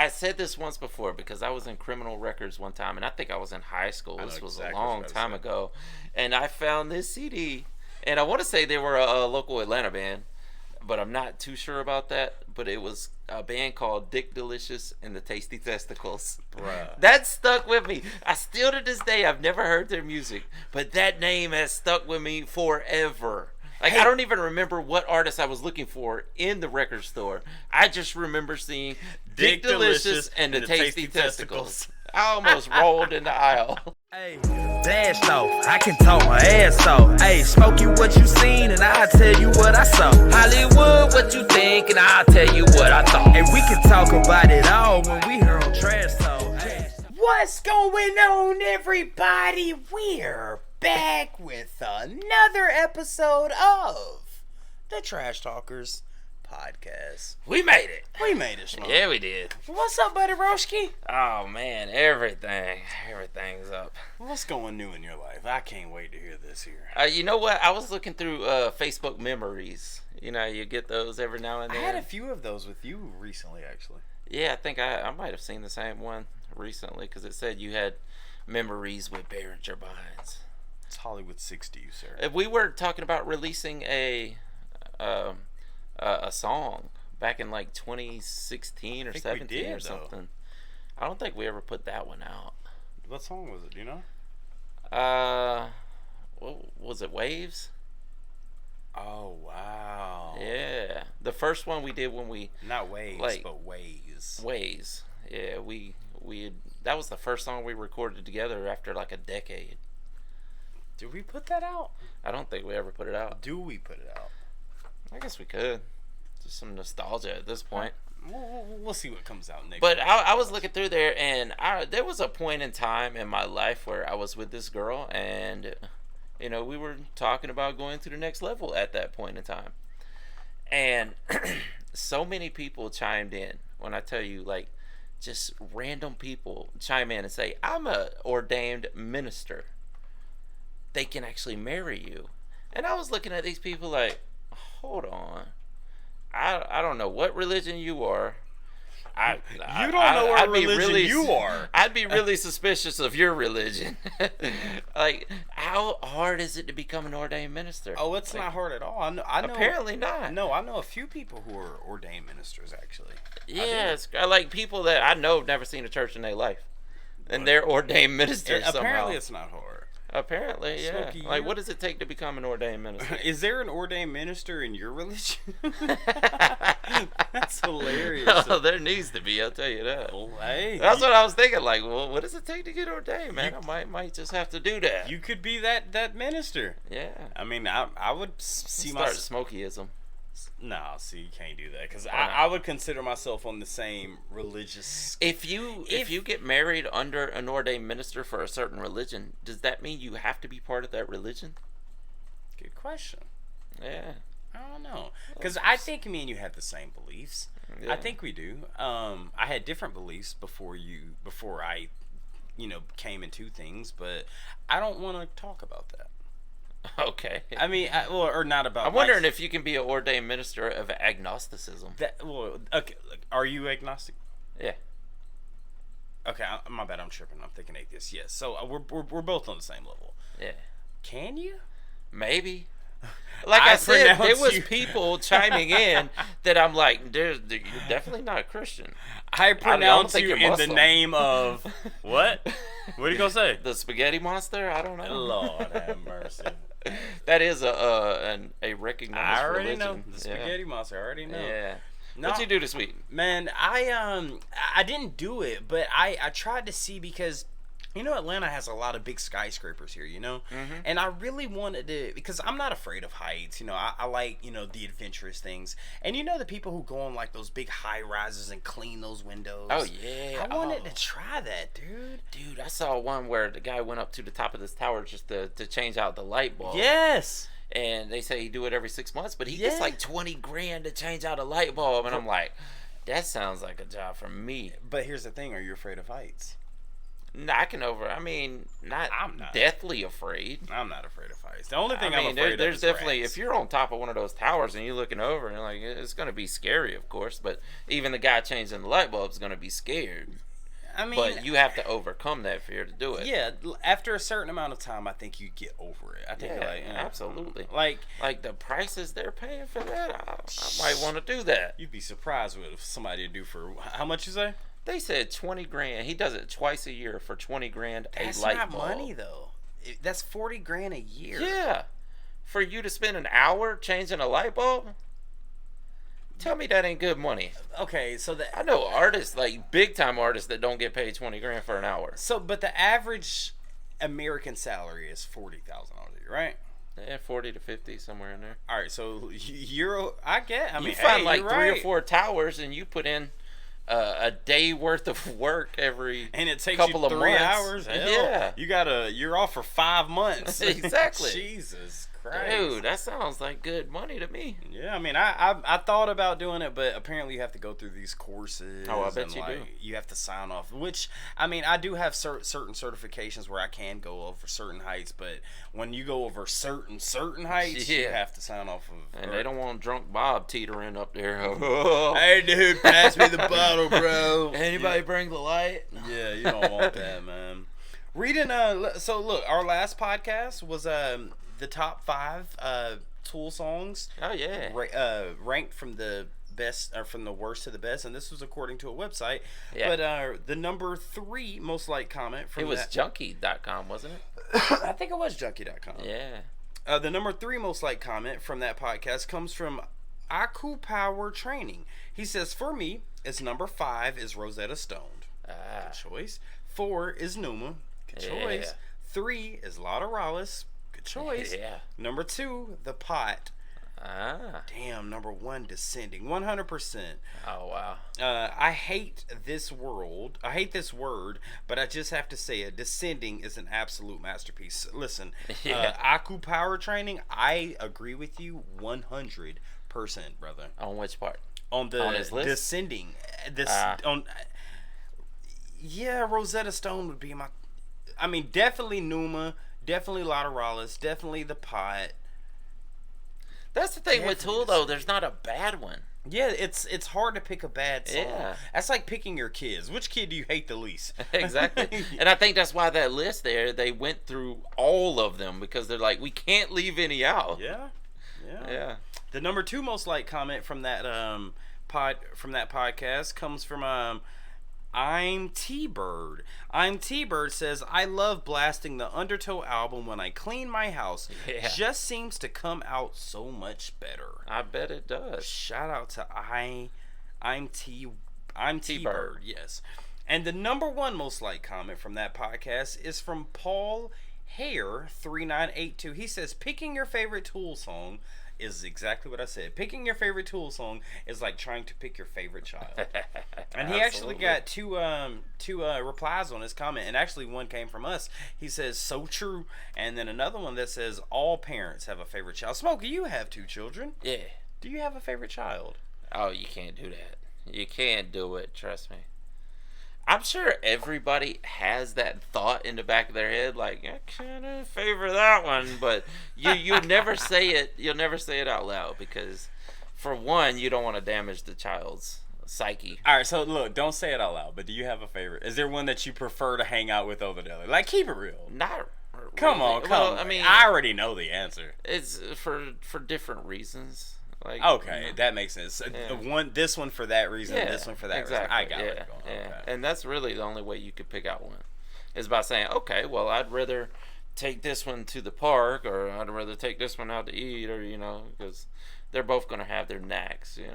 I said this once before because I was in criminal records one time, and I think I was in high school. This was a long time ago, and I found this CD, and I want to say they were a local Atlanta band, but I'm not too sure about that. But it was a band called Dick Delicious and the Tasty Testicles. Bruh. That stuck with me. I still to this day, I've never heard their music, but that name has stuck with me forever. Like, I don't even remember what artist I was looking for in the record store. I just remember seeing Dick Delicious and the Tasty Testicles. I almost rolled in the aisle. Hey, dashed off, I can talk my ass off. Hey, Smokey, what you seen, and I'll tell you what I saw. Hollywood, what you think, and I'll tell you what I thought. And we can talk about it all when we here on Trash Talk. Hey. What's going on, everybody? We're back with another episode of the Trash Talkers podcast. We made it. We made it, Smoke. Yeah, we did. What's up, buddy Roshki? Oh, man, everything's up. What's going new in your life? I can't wait to hear this here. You know what? I was looking through Facebook memories. You know, you get those every now and then. I had a few of those with you recently, actually. Yeah, I think I might have seen the same one recently because it said you had memories with Behringer Binds. It's Hollywood 60, you sir. If we were talking about releasing a song back in like 2016 or 17 or something. Though. I don't think we ever put that one out. What song was it? Do you know? What was it? Waves? Oh wow. Yeah, the first one we did when we not Waves, but Ways. Ways. Yeah, we that was the first song we recorded together after like a decade. Did we put that out? I don't think we ever put it out. Do we put it out? I guess we could. Just some nostalgia at this point. We'll see what comes out next. But I was looking through there, and there was a point in time in my life where I was with this girl, and you know, we were talking about going to the next level at that point in time. And so many people chimed in when I tell you, like, just random people chime in and say, I'm a ordained minister. They can actually marry you. And I was looking at these people like, hold on. I don't know what religion you are. You don't know what religion you are. I'd be really suspicious of your religion. Like, how hard is it to become an ordained minister? Oh, it's not hard at all. I know. Apparently not. No, I know a few people who are ordained ministers, actually. Yes, I like people that I know have never seen a church in their life. And they're ordained ministers somehow. Apparently it's not hard. Apparently, yeah. Smokey, like, what does it take to become an ordained minister? Is there an ordained minister in your religion? That's hilarious. Oh, there needs to be, I'll tell you that. Well, hey, that's what I was thinking. Like, well, what does it take to get ordained, man? I might just have to do that. You could be that minister. Yeah. I mean, I would see start Smokeyism. No, see, you can't do that because I would consider myself on the same religious. If you get married under an ordained minister for a certain religion, does that mean you have to be part of that religion? Good question. Yeah. I don't know because I think me and you have the same beliefs. Yeah. I think we do. I had different beliefs before I, came into things, but I don't want to talk about that. Okay. I mean, or not about. I'm wondering if you can be an ordained minister of agnosticism. Okay. Are you agnostic? Yeah. Okay, my bad. I'm tripping. I'm thinking atheist. Yes. So we're both on the same level. Yeah. Can you? Maybe. Like I said, there was people chiming in that I'm like, you're definitely not a Christian. I pronounce you in the name of what? What are you gonna say? The spaghetti monster? I don't know. Lord have mercy. That is a recognized I already religion. know the spaghetti monster. I already know. Yeah. No, what'd you do this week? Man, I didn't do it, but I tried to see because Atlanta has a lot of big skyscrapers here, Mm-hmm. and I really wanted to because I'm not afraid of heights. I like the adventurous things, and the people who go on like those big high rises and clean those windows. Oh yeah, I wanted to try that, dude. Dude, I saw one where the guy went up to the top of this tower just to change out the light bulb. Yes. And they say he do it every 6 months, but he gets like $20,000 to change out a light bulb, and I'm like, that sounds like a job for me. But here's the thing: are you afraid of heights? I can over. I mean, I'm not. deathly afraid. I'm not afraid of heights. The only thing I I'm mean, afraid there's of is definitely rats. if you're on top of one of those towers and you're looking over and like it's gonna be scary, of course. But even the guy changing the light bulb is gonna be scared. I mean, But you have to overcome that fear to do it. yeah, after a certain amount of time, I think you get over it. I think Yeah, like absolutely. like the prices they're paying for that, I might want to do that. you'd be surprised what somebody do for how much you say? They said 20 grand. He does it twice a year for 20 grand That's a light not bulb. money though. That's 40 grand a year. Yeah, for you to spend an hour changing a light bulb. Tell me that ain't good money. Okay, so I know artists, like big time artists, that don't get paid 20 grand for an hour. but the average American salary is $40,000 a year, right? Yeah, 40 to 50, somewhere in there. All right, so I mean, You find hey, like you're 3 or right. 4 towers, and you put in a day worth of work every And it takes couple you of 3 months. hours. Hell, Yeah, you're off for 5 months. Exactly. Jesus Christ. dude, that sounds like good money to me. Yeah, I mean, I thought about doing it, but apparently you have to go through these courses. Oh, I bet and you do. You have to sign off. Which, I mean, I do have certain certifications where I can go over certain heights, but when you go over certain heights, you Yeah. have to sign off of. And they don't want drunk Bob teetering up there. Hey, dude, pass me the bottle, bro. Anybody bring the light? Yeah, you don't want that, man. Reading, so look, our last podcast was the top 5 Tool songs. Oh yeah. Ranked from the best or from the worst to the best, and this was according to a website. Yeah. But the number 3 most liked comment from It was that, junkie.com, wasn't it? I think it was junkie.com. Yeah. The number 3 most liked comment from that podcast comes from Aku Power Training. He says, for me, it's number 5 is Rosetta Stone. Good choice. 4 is Numa. Good choice. Yeah. 3 is Lotta Rallis. Good choice. Yeah. Number 2, The Pot. Ah. Damn, number 1, Descending. 100%. Oh wow. I hate this word, but I just have to say it. Descending is an absolute masterpiece. Listen, Yeah. Aku Power Training, I agree with you 100%, brother. On which part? On his list? Descending. Yeah, Rosetta Stone would be my. I mean, definitely Numa, definitely Lotta Rallis, definitely The Pot. That's the thing with Definitely Tool though. There's not a bad one. Yeah, it's hard to pick a bad song. Yeah. That's like picking your kids. Which kid do you hate the least? Exactly. And I think that's why that list there, they went through all of them because they're like, we can't leave any out. Yeah. Yeah. The number 2 most liked comment from that podcast comes from I'm T-Bird. I'm T-Bird says, I love blasting the Undertow album when I clean my house. Yeah. Just seems to come out so much better. I bet it does. Shout out to I'm T-Bird, T-Bird. yes. And the number 1 most liked comment from that podcast is from Paul Hare 3982. He says, picking your favorite Tool song is exactly what I said. Picking your favorite Tool song is like trying to pick your favorite child. And he actually got two replies on his comment, and actually one came from us. He says, so true. And then another one that says, all parents have a favorite child. Smokey, you have 2 children. Yeah. Do you have a favorite child? Oh, you can't do that. You can't do it. Trust me. I'm sure everybody has that thought in the back of their head, like I kind of favor that one, but you'll never say it. You'll never say it out loud because, for one, you don't want to damage the child's psyche. All right, so look, don't say it out loud, but do you have a favorite? Is there one that you prefer to hang out with over the other? Like, keep it real. Not. Come really. on, come Well, on. I mean, I already know the answer. it's for different reasons. Like, Okay, that makes sense. Yeah. This one for that reason, Yeah, this one for that exactly. reason. I got yeah, where you're going. Yeah. Okay. And that's really the only way you could pick out one, is by saying, okay, well, I'd rather take this one to the park, or I'd rather take this one out to eat, or because they're both gonna have their knacks, Yeah.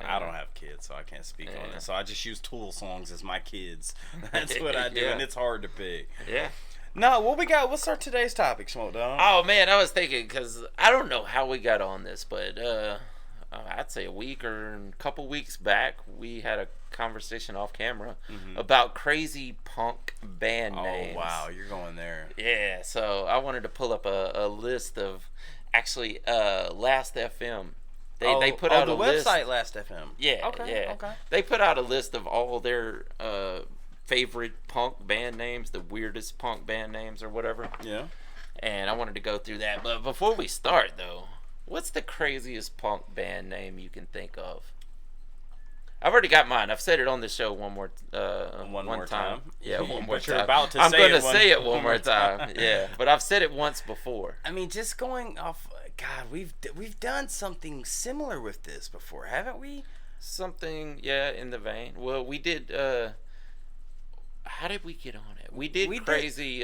I don't have kids, so I can't speak on Yeah. it. So I just use Tool songs as my kids. That's what I do, Yeah. and it's hard to pick. Yeah. No, what we got? What's our today's topic, Smoke Dog? Oh man, I was thinking because I don't know how we got on this, but I'd say a week or a couple weeks back, we had a conversation off camera about crazy punk band names. Oh wow, you're going there. Yeah, so I wanted to pull up a list of actually Last FM. They put out the a list. website Last FM. Yeah, Okay. yeah. Okay. They put out a list of all their favorite punk band names, the weirdest punk band names or whatever. Yeah. And I wanted to go through that. But before we start, though, what's the craziest punk band name you can think of? I've already got mine. I've said it on the show one more time. Yeah, one more But you're time. about to I'm say going to it say it one more time. Yeah, but I've said it once before. I mean, just going off. God, we've done something similar with this before, haven't we? Something, yeah, in the vein. Well, we did. How did we get on it? We did crazy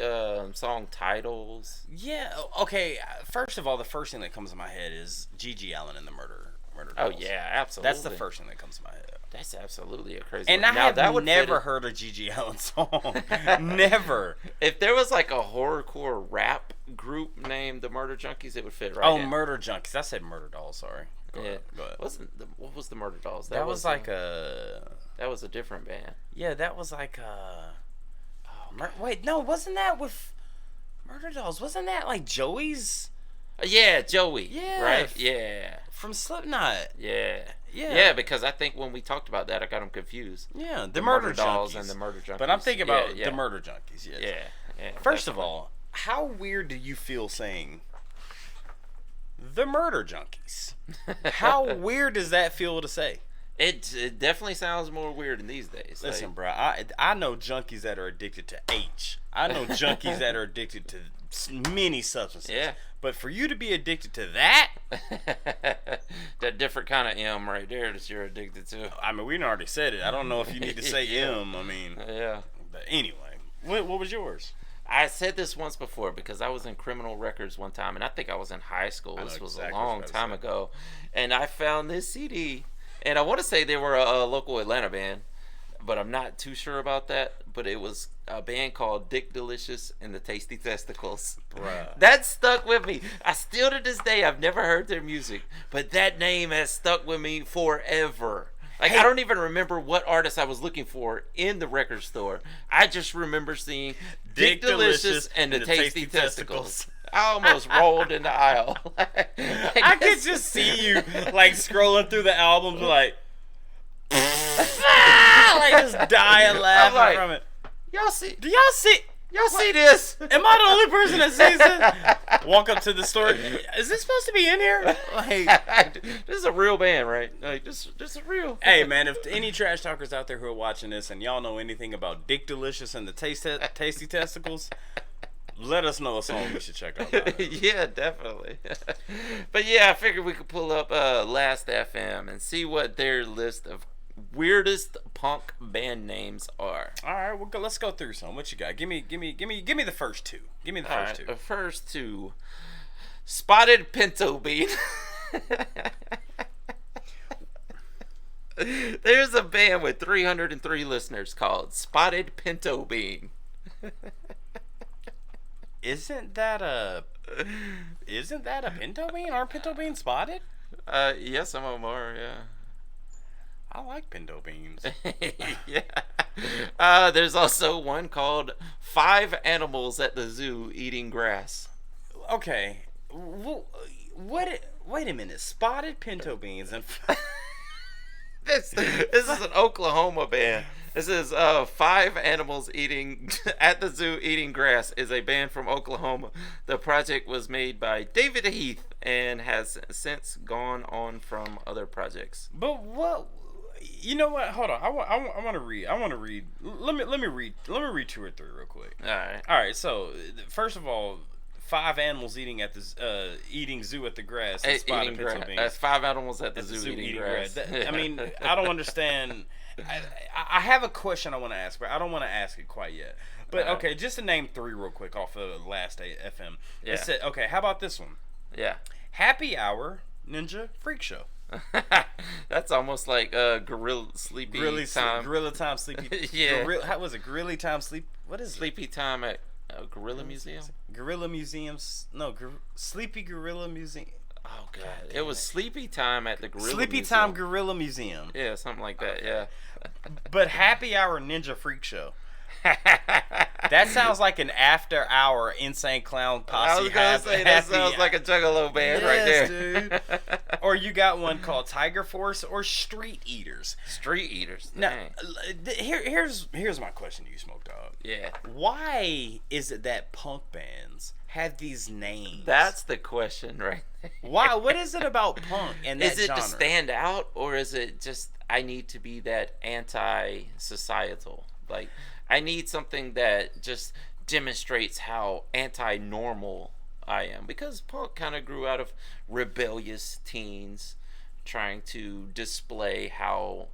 song titles. Yeah. Okay. First of all, the first thing that comes to my head is Gigi Allen and the Murder Oh Dolls. yeah, absolutely. That's the first thing that comes to my head. That's absolutely a crazy. And one. I Now, have that would never heard a Gigi Allen song. Never. If there was like a horrorcore rap group named the Murder Junkies, it would fit right. Oh, in. Murder Junkies. I said Murder Dolls. Sorry. Go ahead. What was the Murder Dolls? That was like a. That was a different band. Yeah, that was like a. Wait, no, wasn't that with Murder Dolls? Wasn't that like Joey's? Yeah, Joey. Yeah. Right. Yeah. From Slipknot. Yeah. Yeah. Yeah, because I think when we talked about that, I got them confused. Yeah, The Murder Dolls Junkies. and the Murder Junkies. But I'm thinking about Yeah. the Murder Junkies. Yes. Yeah. First of all, how weird do you feel saying the Murder Junkies? How weird does that feel to say? It definitely sounds more weird in these days. Listen, bro, I know junkies that are addicted to H. I know junkies that are addicted to many substances. Yeah. But for you to be addicted to that, that different kind of M right there that you're addicted to. I mean, we already said it. I don't know if you need to say Yeah. M. I mean, Yeah. but anyway, what was yours? I said this once before because I was in criminal records one time, and I think I was in high school. I know This was exactly a what long I was time saying. ago, and I found this CD, and I want to say they were a local Atlanta band, but I'm not too sure about that. But it was a band called Dick Delicious and the Tasty Testicles. Bruh. That stuck with me. I still to this day, I've never heard their music, but that name has stuck with me forever. Like, I don't even remember what artist I was looking for in the record store. I just remember seeing Dick Delicious and the Tasty Testicles. I almost rolled in the aisle. I could just see you like scrolling through the albums like like just dying laughing like, from it. Y'all see? Do y'all see? Y'all see this? Am I the only person that sees it? Walk up to the store. Is this supposed to be in here? Like, This is a real band, right? Like this is real. hey man, if any trash talkers out there who are watching this and y'all know anything about Dick Delicious and the Tasty Testicles, let us know a song we should check out. Yeah, definitely. But yeah, I figured we could pull up Last FM and see what their list of weirdest punk band names are. All right, well, let's go through some. What you got? Give me the first two. Give me the All first right, two. the first two. Spotted Pinto Bean. There's a band with 303 listeners called Spotted Pinto Bean. Isn't that a pinto bean? Aren't pinto beans spotted? Yeah, some of them are, yeah. I like pinto beans. Yeah. There's also one called 5 Animals at the Zoo Eating Grass. Okay, wait a minute. Spotted pinto beans and This is an Oklahoma band. This is 5 Animals Eating at the Zoo Eating Grass is a band from Oklahoma. The project was made by David Heath and has since gone on from other projects. But what? You know what? Hold on. I want to read. Let me read 2 or 3 real quick. All All right. So first of all, 5 animals eating at the eating zoo at the grass. And spotted Eating pinto grass. beans. That's 5 animals at the At the zoo eating grass. I mean, I don't understand. I have a question I want to ask, but I don't want to ask it quite yet. But okay, just to name 3 real quick off of Last FM. Yeah. It said, okay, how about this one? Yeah. Happy Hour Ninja Freak Show. That's almost like Gorilla Sleepy Time. Gorilla Time Sleepy. Yeah. How was it? Gorilla Time Sleep. What is Sleepy Time at Gorilla Museum? Gorilla Museums. No, Sleepy Gorilla Museum. Oh god, it was Sleepy Time at the Gorilla Sleepy Museum. Time Gorilla Museum. Yeah, something like that. Okay. Yeah. But Happy Hour Ninja Freak Show. That sounds like an after-hour Insane Clown Posse. I was gonna say that sounds like a Juggalo band right there, dude. Or you got one called Tiger Force or Street Eaters. Street Eaters. Now, here's my question to you, Smoke Dog. Yeah. Why is it that punk bands have these names? That's the question, right there. Why? What is it about punk and that Is it genre? to stand out, or is it just I need to be that anti-societal? Like, I need something that just demonstrates how anti-normal I am, because punk kind of grew out of rebellious teens trying to display how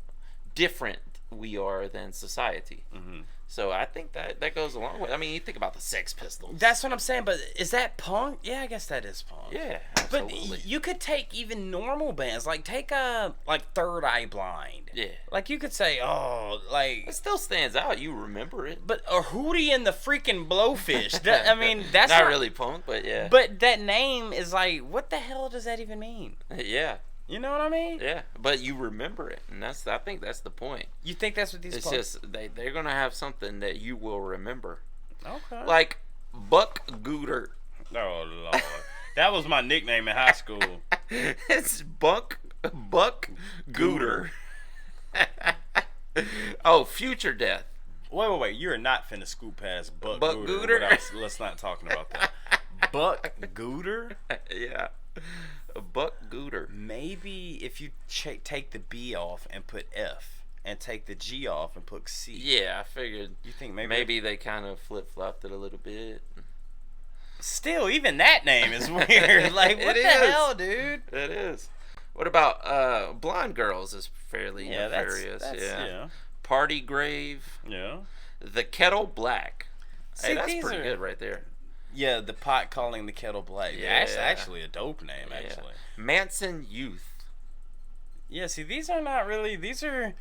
different we are than society. Mm-hmm. So I think that goes along with. I mean, you think about the Sex Pistols. That's what I'm saying. But is that punk? Yeah, I guess that is punk. Yeah, absolutely. But you could take even normal bands, like take Third Eye Blind. Yeah. Like you could say, oh, like. It still stands out. You remember it. But a Hootie and the freaking Blowfish. I mean, that's not really punk, but yeah. But that name is like, what the hell does that even mean? Yeah. You know what I mean? Yeah, but you remember it, and I think that's the point. You think that's what these? It's just they're gonna have something that you will remember. Okay. Like Buck Gooter. Oh Lord, that was my nickname in high school. It's Buck Gooter. Oh, Future Death. Wait! You're not finna scoop past Buck Gooter. Let's not talking about that. Buck Gooter. Yeah. Buck Gooter. Maybe if you take the B off and put F, and take the G off and put C. Yeah, I figured. You think maybe they kind of flip flopped it a little bit. Still, even that name is weird. Like, what the hell, dude? It is. What about Blonde Girls? Is fairly nefarious. Yeah. Party Grave. Yeah. The Kettle Black. See, hey, that's pretty good right there. Yeah, the pot calling the kettle black. Yeah, that's actually a dope name, actually. Manson Youth. Yeah, see, these are not really. These are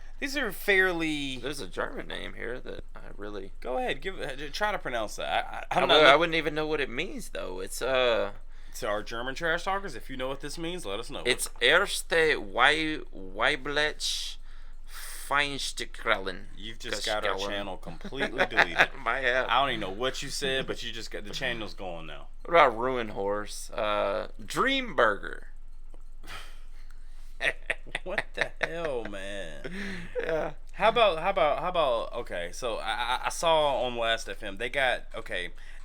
fairly. There's a German name here that I really. Go ahead, try to pronounce that. I wouldn't even know what it means though. It's To our German trash talkers, if you know what this means, let us know. It's Erste Weiblich Feinstkrellen. You've just got our channel completely deleted. I have. I don't even know what you said, but you just got the channel's going now. What about Ruin Horse? Dream Burger. What the hell, man? Yeah. How about? Okay, so I saw on Last FM they got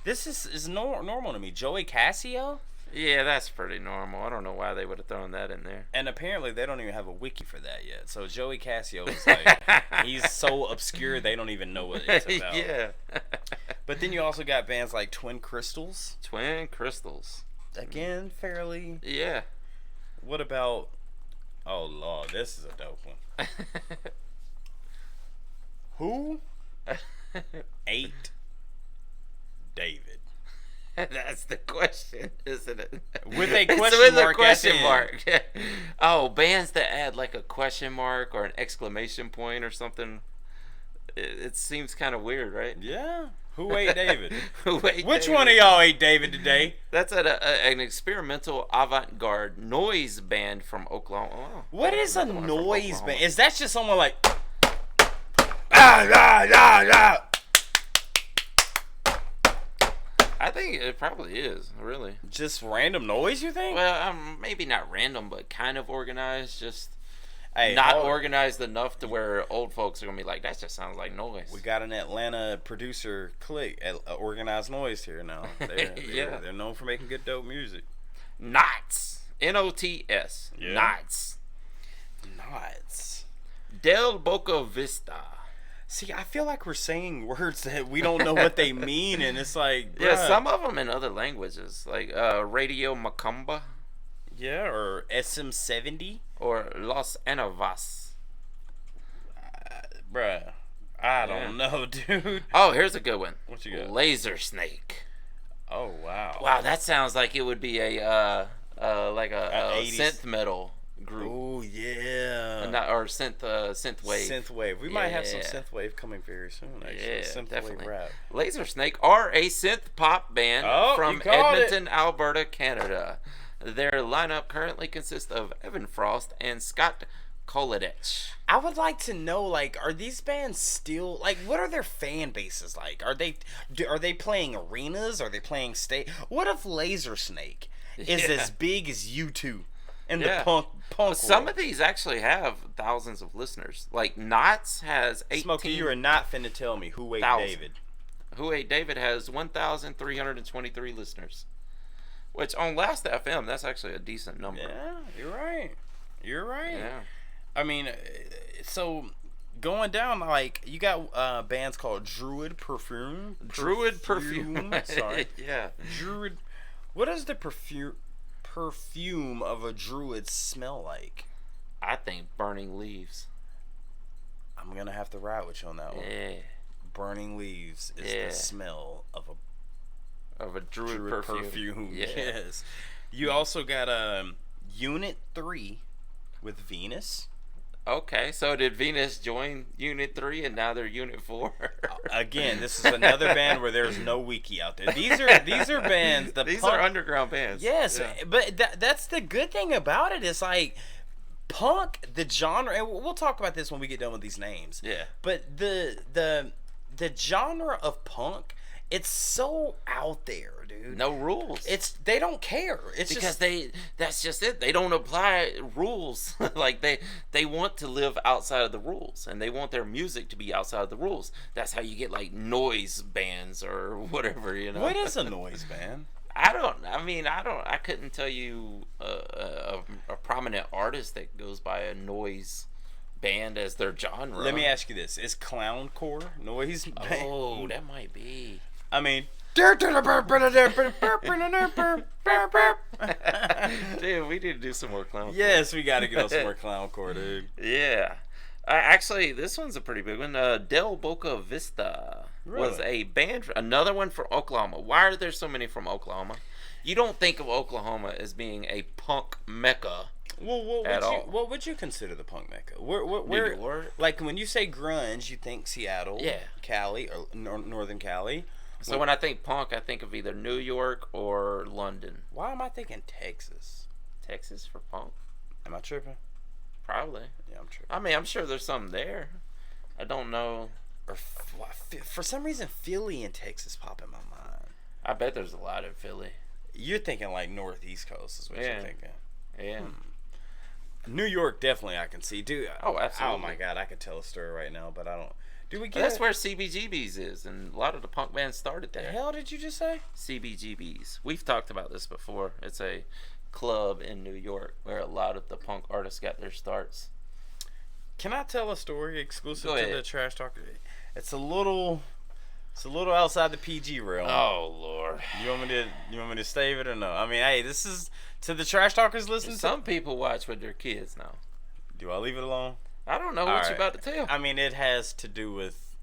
This is normal to me. Joey Casio. Yeah, that's pretty normal. I don't know why they would have thrown that in there. And apparently they don't even have a wiki for that yet. So Joey Casio is like, he's so obscure they don't even know what it's about. Yeah. But then you also got bands like Twin Crystals. Twin Crystals. Again, fairly. Yeah. What about? Oh Lord, this is a dope one. Who ate David? That's the question, isn't it? With a question with mark. A question mark. Oh, bands that add like a question mark or an exclamation point or something. It seems kind of weird, right? Yeah. Who ate David? Which one of y'all ate David today? That's an experimental avant-garde noise band from Oklahoma. Oh, what is a noise band? Is that just someone like? I think it probably is, really. Just random noise, you think? Well, maybe not random, but kind of organized. Just hey, not organized enough to where old folks are going to be like, that just sounds like noise. We got an Atlanta producer clique at Organized Noise here now. They're known for making good dope music. Knots. N-O-T-S. Yeah. Knots. Del Boca Vista. See, I feel like we're saying words that we don't know what they mean, and it's like, bruh. Yeah, some of them in other languages, like Radio Macumba. Yeah, or SM70. Or Los Anavas. Bruh, I don't know, dude. Oh, here's a good one. What you got? Laser Snake. Oh, wow. Wow, that sounds like it would be a synth metal group. Oh, yeah. Or synth wave. Synth wave. We might have some synth wave coming very soon, actually. Yeah, synth definitely. wave rap. Laser Snake are a synth pop band from Edmonton, Alberta, Canada. Their lineup currently consists of Evan Frost and Scott Koledech. I would like to know, like, are these bands still like? What are their fan bases like? Are they playing arenas? Are they playing state? What if Laser Snake is as big as U2 in the punk Some world? of these actually have thousands of listeners. Like Knots has 18. Smokey, you are not finna tell me Who Ate David. Who Ate David has 1,323 listeners, which on Last FM, that's actually a decent number. Yeah, you're right. You're right. Yeah. I mean, so going down, like, you got bands called Druid Perfume. Sorry. Yeah. Druid. What does the perfume of a druid smell like? I think Burning Leaves. I'm gonna have to ride with you on that one. Yeah. Burning Leaves is the smell of a druid perfume. Yeah. Yes. You also got Unit 3 with Venus. Okay, so did Venus join Unit 3 and now they're Unit 4? Again, this is another band where there's no wiki out there. These are bands. These are underground bands. Yes, but that's the good thing about it. Is like punk, the genre, and we'll talk about this when we get done with these names. Yeah. But the genre of punk, it's so out there, dude. No rules. They don't care. It's because just, that's just it. They don't apply rules. Like they want to live outside of the rules, and they want their music to be outside of the rules. That's how you get like noise bands or whatever, you know. What is a noise band? I couldn't tell you a prominent artist that goes by a noise band as their genre. Let me ask you this: is clowncore noise band? Oh, that might be. I mean, dude, we need to do some more clowncore. Yes, we got to get on some more clowncore, dude. Yeah. Actually, this one's a pretty big one. Del Boca Vista was a band, another one from Oklahoma. Why are there so many from Oklahoma? You don't think of Oklahoma as being a punk mecca. Well, what would you consider the punk mecca? Where, New York? Like when you say grunge, you think Seattle, yeah, Cali, or Northern Cali. So when I think punk, I think of either New York or London. Why am I thinking Texas? Texas for punk? Am I tripping? Probably. Yeah, I'm tripping. I mean, I'm sure there's some there. I don't know. Or for some reason, Philly and Texas pop in my mind. I bet there's a lot in Philly. You're thinking like Northeast Coast is what you're thinking. Yeah. New York, definitely I can see. Dude, oh, absolutely. Oh my God, I could tell a story right now, but I don't. Do we get That's where CBGB's is, and a lot of the punk bands started there. The hell did you just say? CBGB's. We've talked about this before. It's a club in New York where a lot of the punk artists got their starts. Can I tell a story exclusive Go to ahead. the Trash Talker? It's a little outside the PG realm. Oh Lord. You want me to save it or no? I mean, hey, this is to the Trash Talkers listening. Some people watch with their kids now. Do I leave it alone? I don't know what you're about to tell. I mean, it has to do with.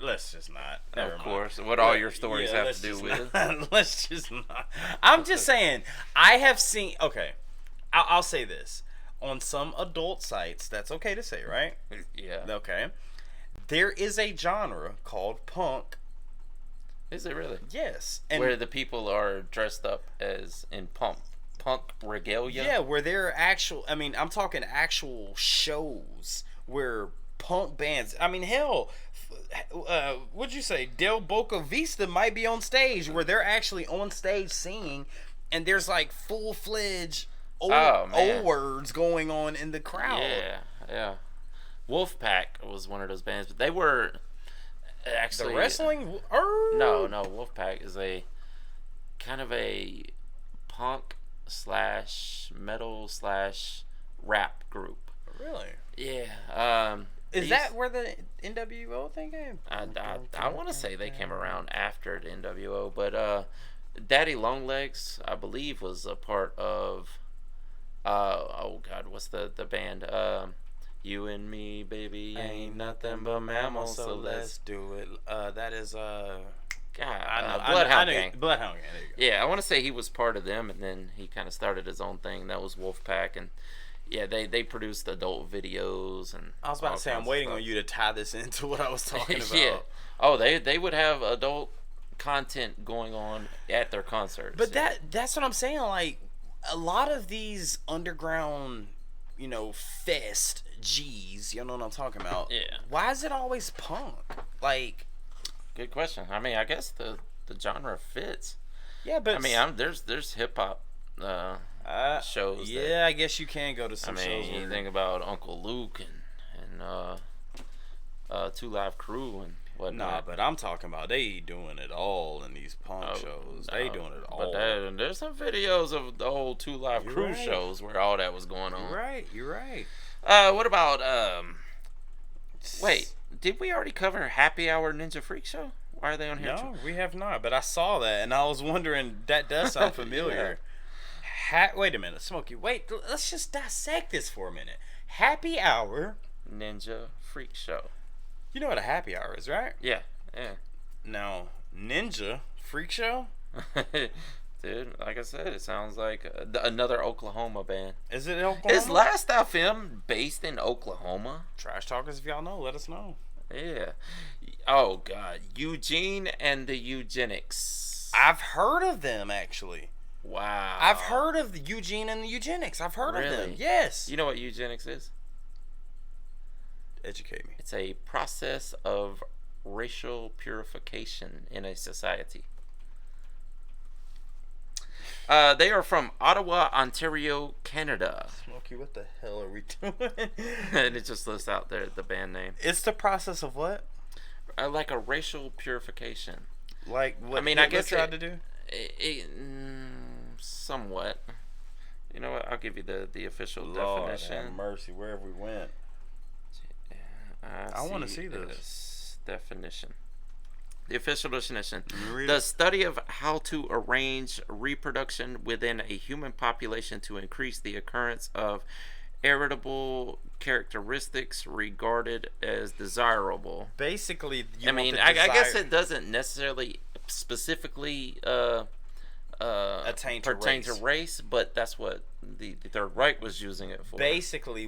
Let's just not. Of course. What all your stories have to do with. Let's just not. I'm just saying. I have seen. Okay, I'll say this. On some adult sites, that's okay to say, right? Yeah. Okay. There is a genre called punk. Is it really? Yes. And where the people are dressed up as in punk regalia? Yeah, where there are I'm talking actual shows where punk bands, hell, what'd you say? Del Boca Vista might be on stage where they're actually on stage singing, and there's like full-fledged old words going on in the crowd. Yeah. Wolfpack was one of those bands, but they were actually the wrestling. No, Wolfpack is a kind of a punk / metal / rap group. Really? Yeah. Is that where the NWO thing came? I want to say they came around after the NWO, but Daddy Longlegs, I believe, was a part of. Oh God, what's the band? You and me, baby, ain't nothing but mammals, so let's do it. That is Bloodhound Gang. Bloodhound Gang. There you go. Yeah, I want to say he was part of them, and then he kind of started his own thing. That was Wolfpack, and yeah, they produced adult videos and. I was about to say, I'm waiting on you to tie this into what I was talking about. Yeah. Oh, they would have adult content going on at their concerts. But that's what I'm saying. Like a lot of these underground fest G's. You know what I'm talking about? Yeah. Why is it always punk? Like, good question. I mean, I guess the genre fits. yeah, but I mean, there's hip hop shows. Yeah, I guess you can go to some shows. You Where think about Uncle Luke and Two Live Crew and whatnot. Nah, but I'm talking about they doing it all in these punk shows. They doing it all. But there's some videos of the old Two Live Crew shows where all that was going on. You're right. What about wait, did we already cover Happy Hour Ninja Freak Show? Why are they on here? No, we have not. But I saw that and I was wondering, that does sound familiar. Wait a minute, Smokey. Wait, let's just dissect this for a minute. Happy Hour Ninja Freak Show. You know what a happy hour is, right? Yeah. Now, Ninja Freak Show? Dude, like I said, it sounds like another Oklahoma band. Is it Oklahoma? Is Last Stop Film based in Oklahoma? Trash Talkers, if y'all know, let us know. Yeah. Oh, God. Eugene and the Eugenics. I've heard of them, actually. Wow. I've heard of the Eugene and the Eugenics. I've heard of them. Yes. You know what eugenics is? Educate me. It's a process of racial purification in a society. They are from Ottawa, Ontario, Canada. Smokey, what the hell are we doing? And it just lists out there the band name. It's the process of what? Like a racial purification. Like what? I mean, I guess tried to do. Somewhat. You know what? I'll give you the official Lord definition. have mercy, where have we went? I want to see this definition. The official definition: read the it? study of how to arrange reproduction within a human population to increase the occurrence of heritable characteristics regarded as desirable. Basically, I guess it doesn't necessarily specifically pertain to race, but that's what the Third Reich was using it for. Basically,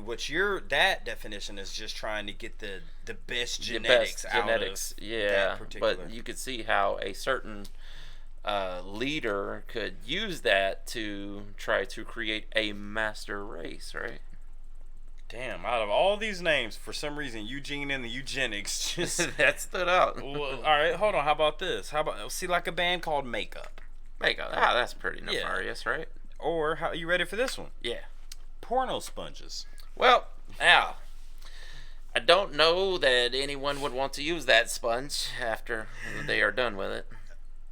that definition is just trying to get the best genetics out of that particular. But you could see how a certain leader could use that to try to create a master race, right? Damn, out of all these names, for some reason, Eugene and the Eugenics just that stood out. Well, all right, hold on. How about this? How about like a band called Makeup? Makeup. Ah, that's pretty nefarious, right? Or how you ready for this one? Yeah. Porno sponges. Well, now I don't know that anyone would want to use that sponge after they are done with it.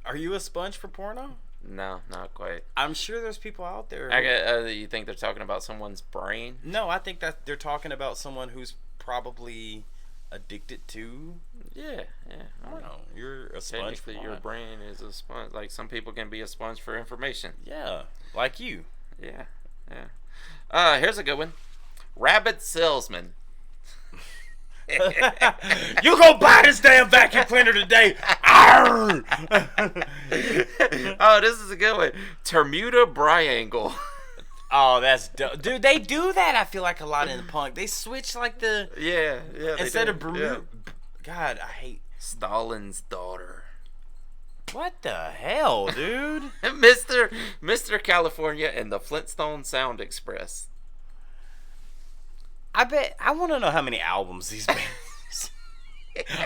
Are you a sponge for porno? No, not quite. I'm sure there's people out there. You think they're talking about someone's brain? No, I think that they're talking about someone who's probably addicted to. Yeah. I don't know. You're a sponge for your brain is a sponge. Like some people can be a sponge for information. Yeah, like you. Yeah. Here's a good one. Rabbit salesman. You go buy this damn vacuum cleaner today. Oh, this is a good one. Bermuda Triangle. Oh, that's dope. Dude, they do that, I feel like, a lot in the punk. They switch like the... Yeah. Instead of Bermuda... Yeah. God, I hate... Stalin's daughter. What the hell, dude? Mr. California and the Flintstone Sound Express. I want to know how many albums these bands...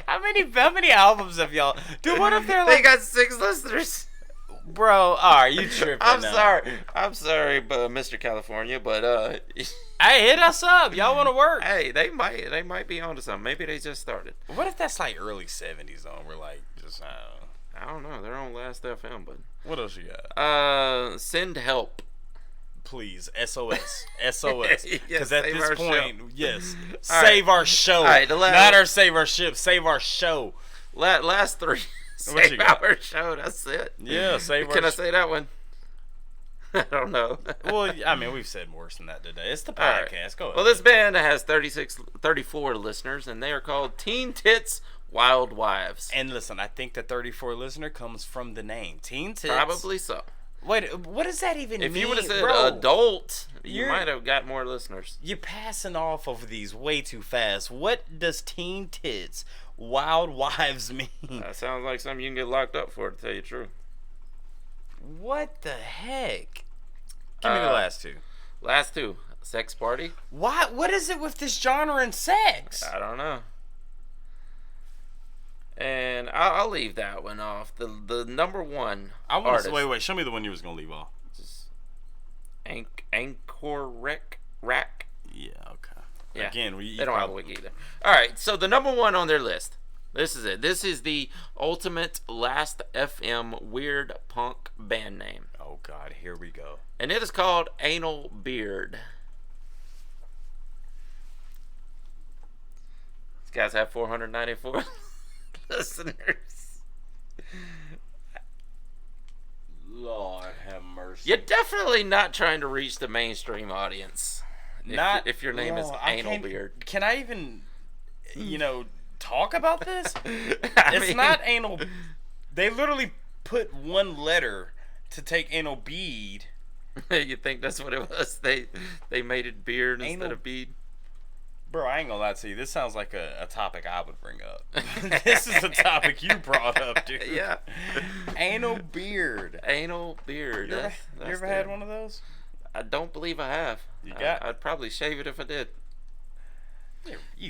How many albums have y'all... Dude, what if they're like... They got 6 listeners. Bro, are you tripping? I'm sorry, but Mr. California, but hey, hit us up. Y'all want to work? Hey, they might be onto something. Maybe they just started. What if that's like early 70s though? We're like just I don't know. They're on Last FM, but what else you got? Send help. Please, SOS. Because at this point, yes, all save right. our show. Right, not our save our ship, save our show. Last 3. Save our show. That's it. Yeah, save our. Can I say that one? I don't know. Well, I mean, we've said worse than that today. It's the podcast. Right. Go ahead. Well, this band has 34 listeners, and they are called Teen Tits Wild Wives. And listen, I think the 34 listener comes from the name Teen Tits. Probably so. Wait, what does that even mean? If you would have said adult, you might have got more listeners. You're passing off over these way too fast. What does Teen Tits Wild Wives mean? That sounds like something you can get locked up for, to tell you the truth. What the heck? Give me the last two. Last two. Sex party? What is it with this genre and sex? I don't know. And I'll leave that one off. The number one artist. Wait. Show me the one you was gonna leave off. Just Anchor Rack. Yeah. Okay. Yeah. Again, they don't have a wiki either. All right. So the number one on their list. This is it. This is the ultimate Last FM weird punk band name. Oh God, here we go. And it is called Anal Beard. These guys have 494 listeners. Lord have mercy. You're definitely not trying to reach the mainstream audience. If your name is Anal Beard. Can I even, talk about this? It's not anal. They literally put one letter to take anal bead. You think that's what it was? They made it beard instead of bead? Bro, I ain't gonna lie to you. This sounds like a topic I would bring up. This is a topic you brought up, dude. Yeah. Anal beard. Anal beard. You ever had one of those? I don't believe I have. I'd probably shave it if I did.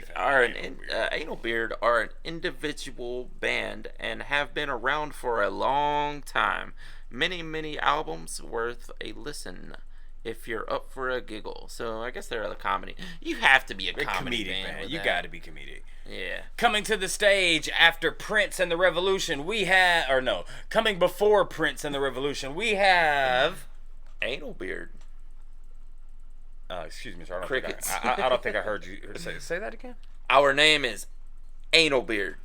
Anal Beard are an individual band and have been around for a long time. Many albums worth a listen if you're up for a giggle. So I guess they're a comedy. You have to be a comedy band. You got to be comedic. Yeah. Coming to the stage after Prince and the Revolution, coming before Prince and the Revolution, we have Anal Beard. Excuse me, sir. Crickets. I don't think I heard you say that again. Our name is Anal Beard.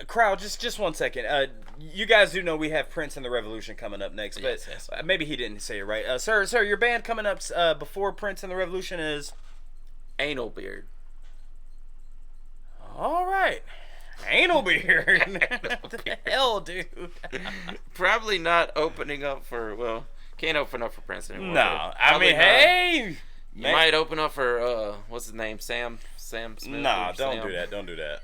Crowd, just 1 second. You guys do know we have Prince and the Revolution coming up next, but yes. Maybe he didn't say it right. Sir, your band coming up before Prince and the Revolution is Anal Beard. All right. Anal Beard. What the hell, dude? Probably not opening up for, can't open up for Prince anymore. No, I mean, hey. You might open up for, what's his name, Sam Smith? Nah, don't do that.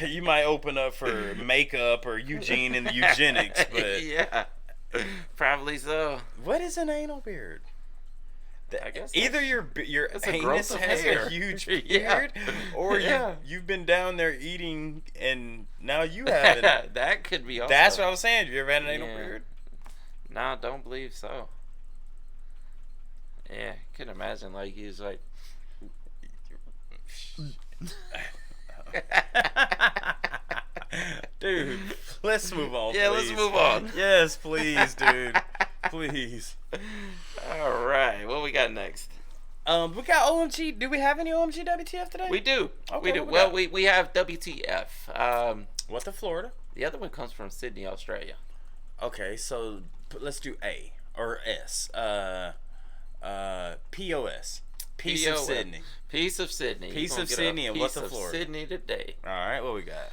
You might open up for Makeup or Eugene and the Eugenics, but yeah, probably so. What is an anal beard? I guess either your anus has a huge beard, or you've been down there eating and now you have it. That could be also. That's what I was saying. Have you ever had an anal beard? Nah, don't believe so. Yeah, couldn't imagine he's like. Dude, let's move on. Yeah, please. let's move on. Yes, please, dude. Please. All right, what we got next? We got OMG. Do we have any OMG WTF today? We do. Okay, we do. Well, we have WTF. What the Florida? The other one comes from Sydney, Australia. Okay, so let's do A or S. POS. Piece of Sydney. Piece of Sydney. Piece of Sydney and what the Florida? Sydney today. All right, what we got?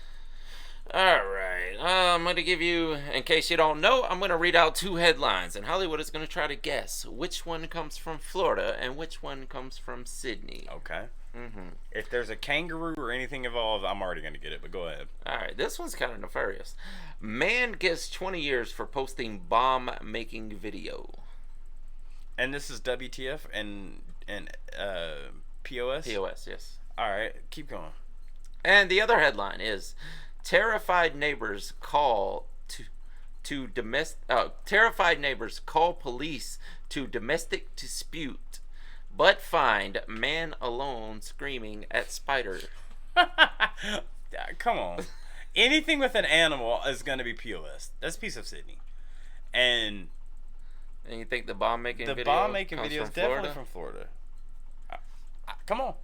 All right. I'm going to give you, in case you don't know, I'm going to read out two headlines, and Hollywood is going to try to guess which one comes from Florida and which one comes from Sydney. Okay. If there's a kangaroo or anything involved, I'm already going to get it, but go ahead. All right. This one's kind of nefarious. Man gets 20 years for posting bomb-making video. And this is WTF and POS? POS, yes. All right, keep going. And the other headline is terrified neighbors call police to domestic dispute, but find man alone screaming at spider. Come on. Anything with an animal is going to be POS. That's Piece of Sydney. And you think the bomb making video? The bomb making video is definitely Florida? from Florida. Come on,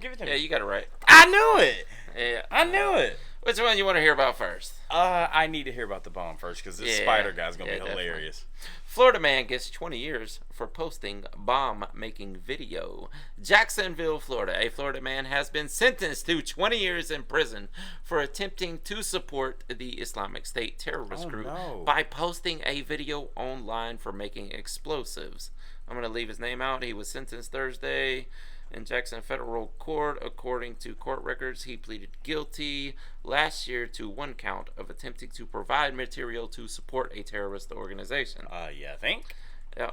give it to me. Yeah, you got it right. I knew it. Yeah, I knew it. Which one you want to hear about first? I need to hear about the bomb first because this spider guy's gonna be hilarious. Definitely. Florida man gets 20 years for posting bomb-making video. Jacksonville, Florida. A Florida man has been sentenced to 20 years in prison for attempting to support the Islamic State terrorist group by posting a video online for making explosives. I'm going to leave his name out. He was sentenced Thursday in Jackson Federal Court. According to court records, he pleaded guilty last year to one count of attempting to provide material to support a terrorist organization. You think? Yeah,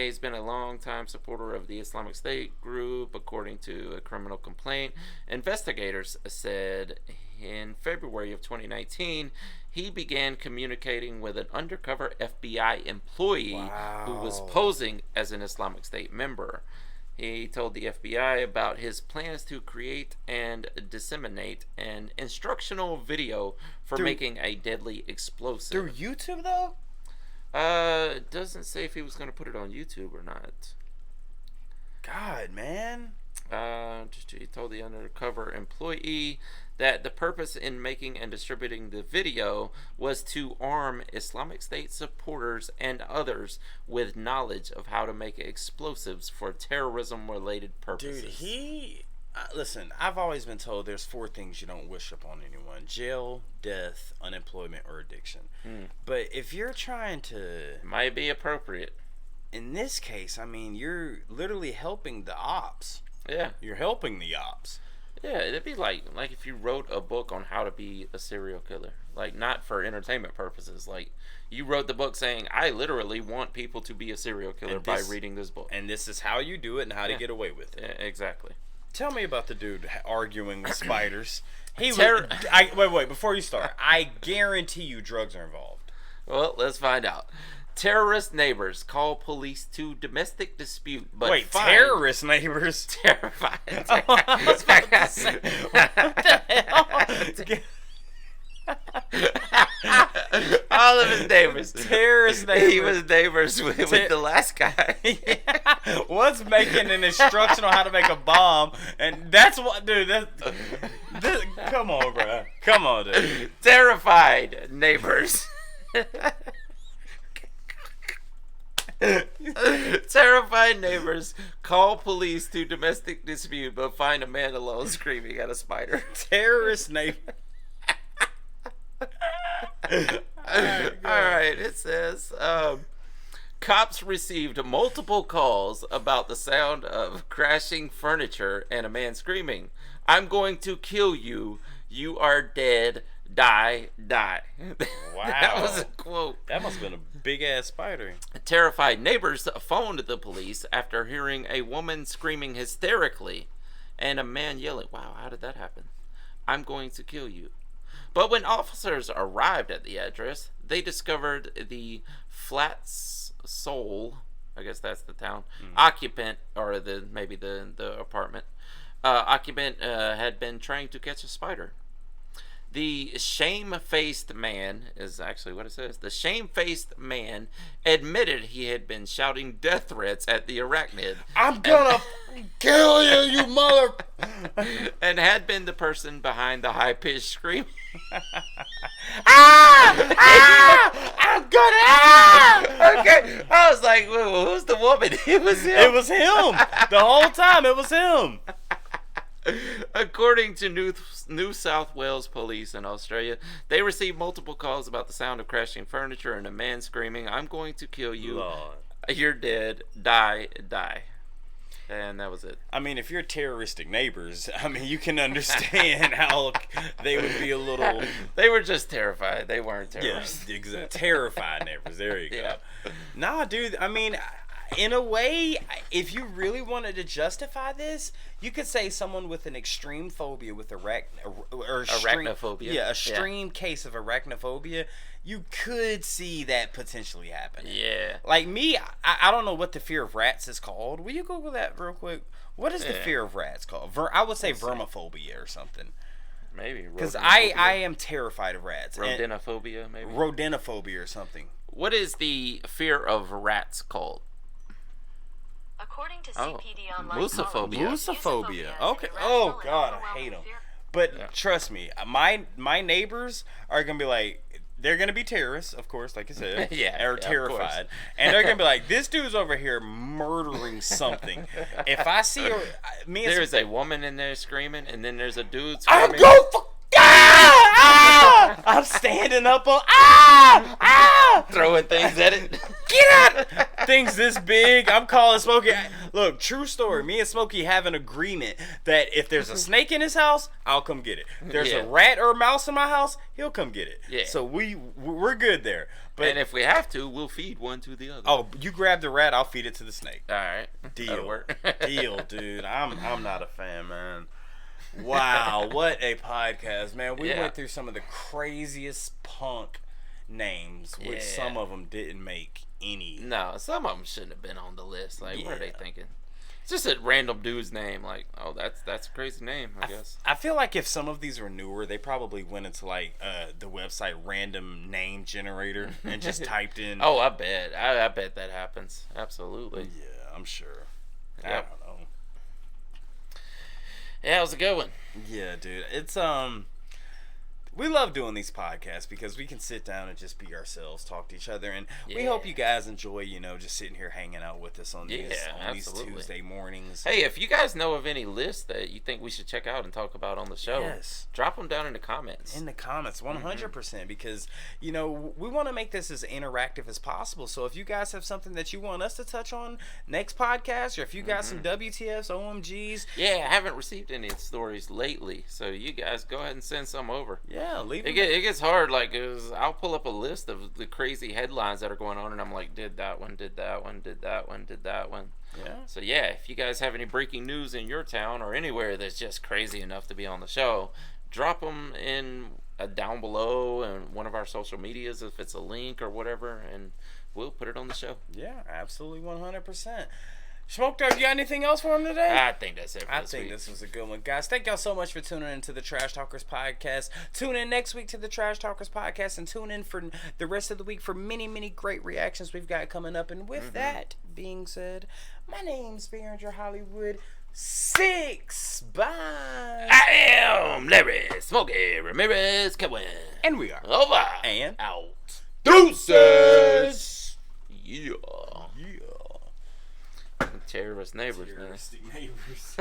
he's been a long-time supporter of the Islamic State group, according to a criminal complaint. Investigators said in February of 2019, he began communicating with an undercover FBI employee who was posing as an Islamic State member. He told the FBI about his plans to create and disseminate an instructional video for making a deadly explosive. Through YouTube, though? It doesn't say if he was going to put it on YouTube or not. God, man. He told the undercover employee that the purpose in making and distributing the video was to arm Islamic State supporters and others with knowledge of how to make explosives for terrorism-related purposes. Dude, listen, I've always been told there's 4 things you don't wish upon anyone: jail, death, unemployment, or addiction. But if you're trying to... It might be appropriate. In this case, I mean, you're literally helping the ops. Yeah. You're helping the ops. Yeah, it'd be like if you wrote a book on how to be a serial killer. Like, not for entertainment purposes. Like, you wrote the book saying, I literally want people to be a serial killer by reading this book. And this is how you do it and how to get away with it. Yeah, exactly. Tell me about the dude arguing with spiders. Wait, before you start, I guarantee you drugs are involved. Well, let's find out. Terrorist neighbors call police to domestic dispute, but terrorist neighbors? Terrified. All of his neighbors. Terrorist neighbors. He was neighbors with the last guy. One's making an instruction on how to make a bomb, and that's what, dude. Come on, bro. Come on, dude. Terrified neighbors. Terrified neighbors call police to domestic dispute, but find a man alone screaming at a spider. Terrorist neighbor. Alright, it says cops received multiple calls about the sound of crashing furniture and a man screaming, I'm going to kill you. You are dead. Die, die. Wow. That was a quote. That must have been a big ass spider. Terrified neighbors phoned the police after hearing a woman screaming hysterically and a man yelling, wow, how did that happen? I'm going to kill you. But when officers arrived at the address, they discovered the Flats Soul, I guess that's the town, occupant, or maybe the apartment, occupant had been trying to catch a spider. The shame-faced man is actually what it says. The shame-faced man admitted he had been shouting death threats at the arachnid. I'm gonna kill you, you mother... and had been the person behind the high-pitched scream. I'm gonna... Okay. I was like, who's the woman? It was him. It was him. The whole time, it was him. According to New South Wales police in Australia, they received multiple calls about the sound of crashing furniture and a man screaming, I'm going to kill you. Lord. You're dead. Die, die. And that was it. I mean, if you're terroristic neighbors, I mean, you can understand how they would be a little... They were just terrified. They weren't terrorists. Yeah, exactly. Terrified neighbors. There you go. Yeah. Nah, dude, I mean... In a way, if you really wanted to justify this, you could say someone with an extreme phobia with arachnophobia. Yeah, extreme case of arachnophobia. You could see that potentially happening. Yeah. Like me, I don't know what the fear of rats is called. Will you Google that real quick? What is the fear of rats called? I would say vermophobia or something. Maybe. Because I am terrified of rats. Rodenophobia, maybe. Rodenophobia or something. What is the fear of rats called? According to CPD Online, Musophobia. Musophobia. Okay. Oh God, I hate them. But trust me, my neighbors are gonna be like, they're gonna be terrorists, of course, like I said. Or terrified, and they're gonna be like, this dude's over here murdering something. If I see there's a woman in there screaming, and then there's a dude screaming. I'm going for. I'm standing up on throwing things at it. Get out! Things this big. I'm calling Smokey. Look, true story. Me and Smokey have an agreement that if there's a snake in his house, I'll come get it. If there's a rat or a mouse in my house, he'll come get it. Yeah. So we're good there. But and if we have to, we'll feed one to the other. oh, you grab the rat, I'll feed it to the snake. All right. Deal. Deal, dude. I'm not a fan, man. Wow, what a podcast, man. We went through some of the craziest punk names, which some of them didn't make any. No, some of them shouldn't have been on the list. Like, what are they thinking? It's just a random dude's name. Like, oh, that's a crazy name, I guess. I feel like if some of these were newer, they probably went into like the website random name generator and just typed in. Oh, I bet. I bet that happens. Absolutely. Yeah, I'm sure. Yep. I don't know. Yeah, how's it going? Yeah, dude. It's we love doing these podcasts because we can sit down and just be ourselves, talk to each other, and we hope you guys enjoy, just sitting here hanging out with us on these Tuesday mornings. Hey, if you guys know of any lists that you think we should check out and talk about on the show, drop them down in the comments. 100%, because we want to make this as interactive as possible. So if you guys have something that you want us to touch on next podcast, or if you got some WTFs, OMGs, I haven't received any stories lately, so you guys go ahead and send some over. Leave it gets hard. Like, I'll pull up a list of the crazy headlines that are going on, and I'm like, did that one, did that one, did that one, did that one. Yeah. So if you guys have any breaking news in your town or anywhere that's just crazy enough to be on the show, drop them in down below and one of our social medias if it's a link or whatever, and we'll put it on the show. Yeah, absolutely, 100%. Smoke Dog, you got anything else for him today? I think that's it for this week. This was a good one. Guys, thank y'all so much for tuning in to the Trash Talkers Podcast. Tune in next week to the Trash Talkers Podcast, and tune in for the rest of the week for many, many great reactions we've got coming up. And with that being said, my name's Behringer Hollywood 6. Bye. I am Larry Smokey Ramirez Kevin. And we are over and out. Deuces. Yeah. Terrorist neighbors, man. Neighbors.